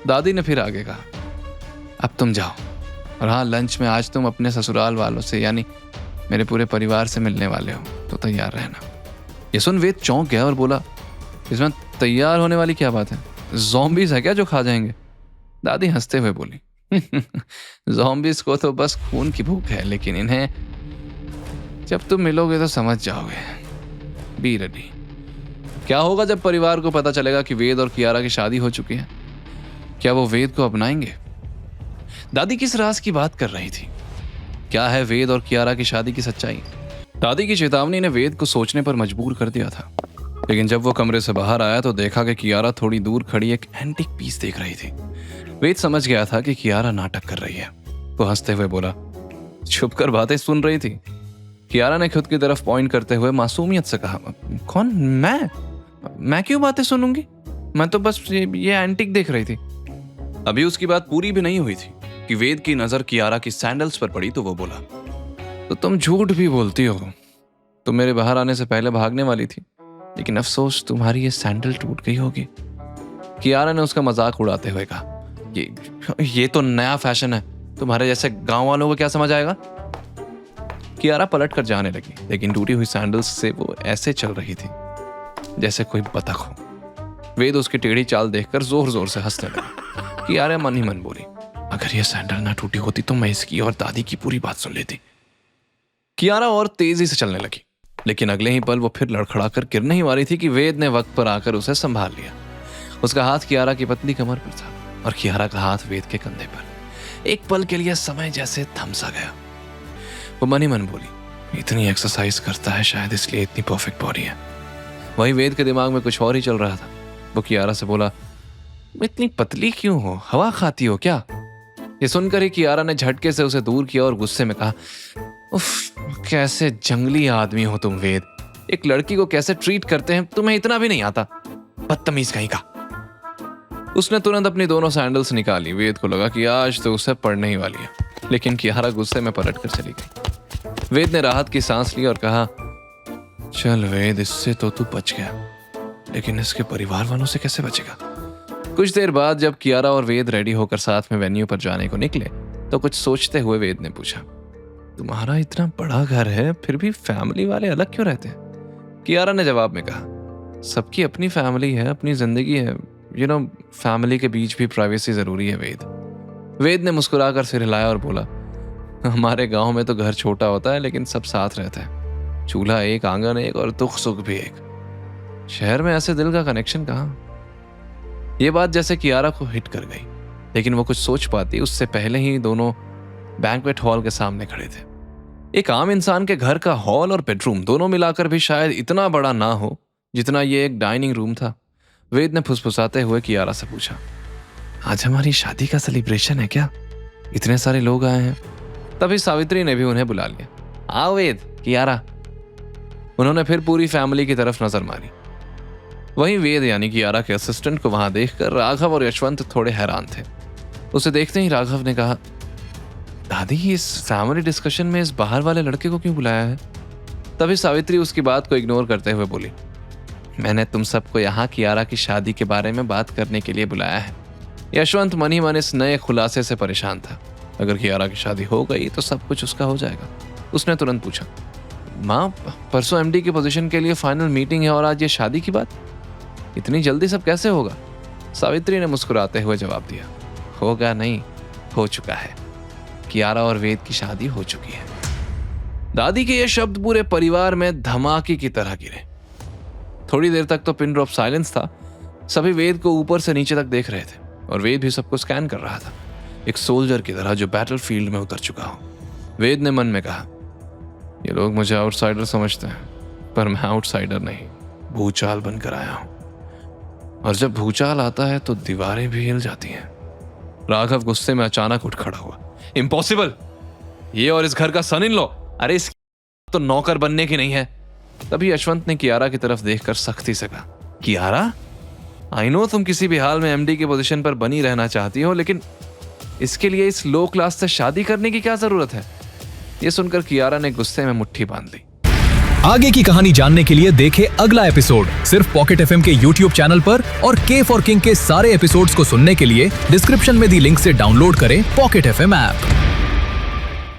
दादी ने फिर आगे कहा, अब तुम जाओ, और हाँ, लंच में आज तुम अपने ससुराल वालों से यानी मेरे पूरे परिवार से मिलने वाले हो, तो तैयार रहना। ये सुन वेद चौंक गया और बोला, इसमें तैयार होने वाली क्या बात है? ज़ॉम्बीज़ है क्या जो खा जाएंगे? दादी हंसते हुए बोली, ज़ॉम्बीज़ को तो बस खून की भूख है, लेकिन इन्हें जब तुम मिलोगे तो समझ जाओगे। Be ready. क्या होगा जब परिवार को पता चलेगा कि वेद और कियारा की शादी हो चुकी है? क्या वो वेद को अपनाएंगे? दादी किस राज की बात कर रही थी? क्या है वेद और कियारा की शादी की सच्चाई? दादी की चेतावनी ने वेद को सोचने पर मजबूर कर दिया था, लेकिन जब वो कमरे से बाहर आया तो देखा कि कियारा थोड़ी दूर खड़ी एक एंटीक पीस देख रही थी। वेद समझ गया था कि कियारा नाटक कर रही है। वो हंसते हुए बोला, छुप कर बातें सुन रही थी? कियारा ने खुद की तरफ पॉइंट करते हुए मासूमियत से कहा, कौन? मैं क्यों बातें सुनूंगी? मैं तो बस ये एंटीक देख रही थी। अभी उसकी बात पूरी भी नहीं हुई थी कि वेद की नजर कियारा की सैंडल्स पर पड़ी तो वो बोला, तो तुम झूठ भी बोलती हो। तुम मेरे बाहर आने से पहले भागने वाली थी, लेकिन अफसोस तुम्हारी ये सैंडल टूट गई होगी। कियारा ने उसका मजाक उड़ाते हुए कहा, ये तो नया फैशन है, तुम्हारे जैसे गांव वालों को क्या समझ आएगा? कियारा पलट कर जाने लगी, लेकिन टूटी हुई सैंडल्स से वो ऐसे चल रही थी जैसे कोई बतख हो। वेद उसकी टेढ़ी चाल देखकर जोर जोर से हंसने लगी। कियारा मन ही मन बोली, अगर ये सैंडल ना टूटी होती तो मैं इसकी और दादी की पूरी बात सुन लेती। कियारा और तेजी से चलने लगी, लेकिन अगले ही पल वो फिर लड़खड़ा कर गिरने ही वाली थी कि वेद ने वक्त पर आकर उसे संभाल लिया। उसका हाथ कियारा की पतली कमर पर था और कियारा का हाथ वेद के कंधे पर। एक पल के लिए समय जैसे थम सा गया। वो मन ही मन बोली, इतनी एक्सरसाइज करता है शायद इसलिए इतनी परफेक्ट बॉडी है। वही वेद के दिमाग में कुछ और ही चल रहा था। वो कियारा से बोला, इतनी पतली क्यों हो? हवा खाती हो क्या? ये सुनकर ही कियारा ने झटके से उसे दूर किया और गुस्से में कहा, उफ, कैसे जंगली आदमी हो तुम वेद। एक लड़की को कैसे ट्रीट करते हैं तुम्हें इतना भी नहीं आता, बदतमीज कहीं का। उसने तुरंत अपनी दोनों सैंडल्स निकाली। वेद को लगा कि आज तो उसे पड़ने ही वाली है, लेकिन कियारा गुस्से में पलट कर चली गई। वेद ने राहत की सांस ली और कहा, चल वेद, इससे तो तू बच गया, लेकिन इसके परिवार वालों से कैसे बचेगा? कुछ देर बाद जब कियारा और वेद रेडी होकर साथ में वेन्यू पर जाने को निकले तो कुछ सोचते हुए वेद ने पूछा, तुम्हारा इतना बड़ा घर है फिर भी फैमिली वाले अलग क्यों रहते हैं? कियारा ने जवाब में कहा, सबकी अपनी फैमिली है, अपनी जिंदगी है, फैमिली के बीच भी प्राइवेसी जरूरी है वेद ने मुस्कुराकर सिर हिलाया और बोला, हमारे गांव में तो घर छोटा होता है लेकिन सब साथ रहते हैं, चूल्हा एक, आंगन एक और दुख सुख भी एक। शहर में ऐसे दिल का कनेक्शन कहाँ? ये बात जैसे कियारा को हिट कर गई, लेकिन वो कुछ सोच पाती उससे पहले ही दोनों बैंक्वेट हॉल के सामने खड़े थे। एक आम इंसान के घर का हॉल और बेडरूम दोनों मिलाकर भी शायद इतना बड़ा ना हो जितना ये एक डाइनिंग रूम था। वेद ने फुसफुसाते हुए कियारा से पूछा, आज हमारी शादी का सेलिब्रेशन है क्या? इतने सारे लोग आए हैं। तभी सावित्री ने भी उन्हें बुला लिया। आओ वेद, कियारा। उन्होंने फिर पूरी फैमिली की तरफ नजर मारी। वहीं वेद यानी कियारा के असिस्टेंट को वहां देखकर राघव और यशवंत थोड़े हैरान थे। उसे देखते ही राघव ने कहा, दादी, इस फैमिली डिस्कशन में इस बाहर वाले लड़के को क्यों बुलाया है? तभी सावित्री उसकी बात को इग्नोर करते हुए बोली, मैंने तुम सबको यहाँ कियारा की शादी के बारे में बात करने के लिए बुलाया है। यशवंत मन ही मन इस नए खुलासे से परेशान था। अगर कियारा की शादी हो गई तो सब कुछ उसका हो जाएगा। उसने तुरंत पूछा, माँ, परसों एमडी की पोजीशन के लिए फाइनल मीटिंग है और आज ये शादी की बात? इतनी जल्दी सब कैसे होगा? सावित्री ने मुस्कुराते हुए जवाब दिया, होगा नहीं, हो चुका है। कियारा और वेद की शादी हो चुकी है। दादी के ये शब्द पूरे परिवार में धमाके की तरह गिरे। थोड़ी देर तक तो पिन ड्रॉप साइलेंस था। सभी वेद को ऊपर से नीचे तक देख रहे थे और वेद भी सबको स्कैन कर रहा था, एक सोल्जर की तरह जो बैटलफील्ड में उतर चुका हो। वेद ने मन में कहा, ये लोग मुझे आउटसाइडर समझते हैं, पर मैं आउटसाइडर नहीं, भूचाल बनकर आया हूं। और जब भूचाल आता है तो दीवारें भी हिल जाती हैं। राघव गुस्से में अचानक उठ खड़ा हुआ, इम्पॉसिबल! ये और इस घर का सन इन लॉ, अरे इसकी तो नौकर बनने की नहीं है। तभी यशवंत ने कियारा की तरफ देखकर सख्ती से कहा, कियारा, आई नो तुम किसी भी हाल में एमडी की पोजीशन पर बनी रहना चाहती हो, लेकिन इसके लिए इस लो क्लास से शादी करने की क्या जरूरत है? यह सुनकर कियारा ने गुस्से में मुट्ठी बांध ली। आगे की कहानी जानने के लिए देखें अगला एपिसोड सिर्फ पॉकेट एफएम के यूट्यूब चैनल पर, और के फॉर किंग के सारे एपिसोड्स को सुनने के लिए डिस्क्रिप्शन में दी लिंक से डाउनलोड करें पॉकेट एफएम ऐप।